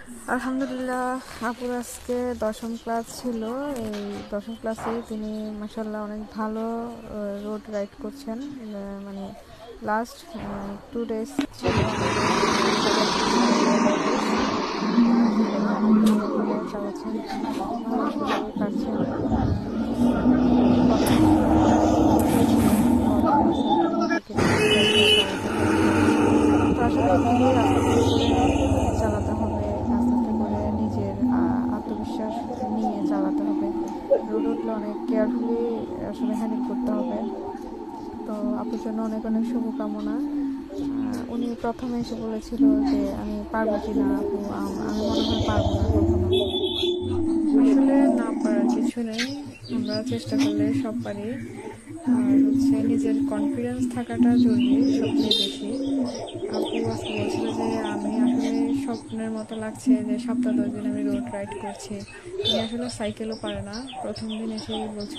আলহামদুলিল্লাহ, আপুর আজকে দশম ক্লাস ছিল। এই দশম ক্লাসে তিনি মাসাল্লাহ অনেক ভালো রোড রাইড করছেন। মানে লাস্ট 2 days ছিল আমাদের চালাচ্ছেন, ভালো সুন্দর পারছেন। তো আসলে এভাবেই আস্তে আস্তে করে চালাতে হবে, আস্তে আস্তে করে নিজের আত্মবিশ্বাস নিয়ে চালাতে হবে। রোড উঠলে অনেক কেয়ারফুলি আসলে হ্যান্ডেল করতে হবে। তো আপুর জন্য অনেক অনেক শুভকামনা। উনি প্রথমে এসে বলেছিল যে আমি পারবো কি না আপু, আমি মনে হয় পারবো না কখনো। আসলে না পারার কিছু নেই, আমরা চেষ্টা করলে সব পারি। আর হচ্ছে নিজের কনফিডেন্স থাকাটা জরুরি সবচেয়ে বেশি। আপু আজকে বলছিল যে আমি আসলে স্বপ্নের মতো লাগছে যে সপ্তাহ 10 দিন আমি রোড রাইড করছি। উনি আসলে সাইকেলও পারে না, প্রথম দিন এসেই বলছিল